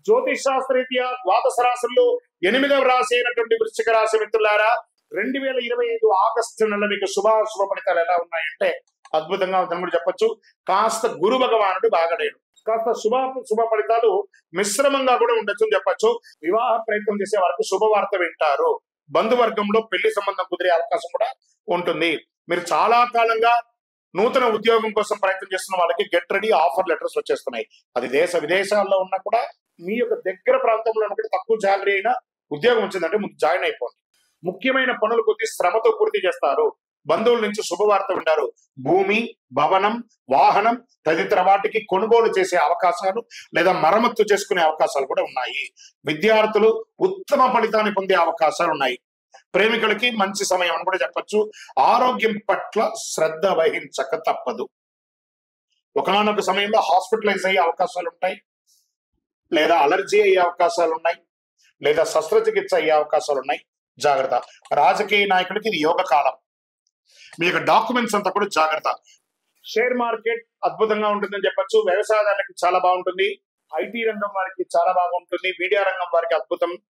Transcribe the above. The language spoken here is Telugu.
జ్యోతిష్ శాస్త్రరీత్యా ద్వాదశ రాశుల్లో 8వ రాశి అయినటువంటి వృశ్చిక రాశి మిత్రులారా 2025 ఆగస్టు నెల మీకు శుభ ఫలితాలు ఎలా ఉన్నాయంటే అద్భుతంగా ఉందని కూడా చెప్పొచ్చు. కాస్త గురు భగవానుడు బాగలేడు, కాస్త శుభ ఫలితాలు మిశ్రమంగా కూడా ఉండొచ్చు అని చెప్పొచ్చు. వివాహ ప్రయత్నం చేసే వారికి శుభవార్త వింటారు. బంధువర్గంలో పెళ్లి సంబంధం కుదిరే అవకాశం కూడా ఉంటుంది. మీరు చాలా కాలంగా నూతన ఉద్యోగం కోసం ప్రయత్నం చేస్తున్న వాళ్ళకి గెట్ రెడీ ఆఫర్ లెటర్స్ వచ్చేస్తున్నాయి. అది దేశ విదేశాల్లో ఉన్నా కూడా మీ యొక్క దగ్గర ప్రాంతంలో కూడా తక్కువ శాలరీ అయినా ఉద్యోగం వచ్చిందంటే ముందు జాయిన్ అయిపోండి. ముఖ్యమైన పనులు కొద్ది శ్రమతో పూర్తి చేస్తారు. బంధువుల నుంచి శుభవార్త వింటారు. భూమి, భవనం, వాహనం తదితర వాటికి కొనుగోలు చేసే అవకాశాలు లేదా మరమ్మత్తు చేసుకునే అవకాశాలు కూడా ఉన్నాయి. విద్యార్థులు ఉత్తమ ఫలితాన్ని పొందే అవకాశాలు ఉన్నాయి. ప్రేమికులకి మంచి సమయం అని కూడా చెప్పచ్చు. ఆరోగ్యం పట్ల శ్రద్ధ వహించక తప్పదు. ఒకనొక సమయంలో హాస్పిటలైజ్ అయ్యే అవకాశాలు ఉంటాయి, లేదా అలర్జీ అయ్యే అవకాశాలు ఉన్నాయి, లేదా శస్త్రచికిత్స అయ్యే అవకాశాలు ఉన్నాయి. జాగ్రత్త. రాజకీయ నాయకులకి ఇది యోగ కాలం. మీ యొక్క డాక్యుమెంట్స్ అంతా కూడా జాగ్రత్త. షేర్ మార్కెట్ అద్భుతంగా ఉంటుందని చెప్పొచ్చు. వ్యవసాయదారులకి చాలా బాగుంటుంది. ఐటీ రంగం వారికి చాలా బాగుంటుంది. మీడియా రంగం వారికి అద్భుతం.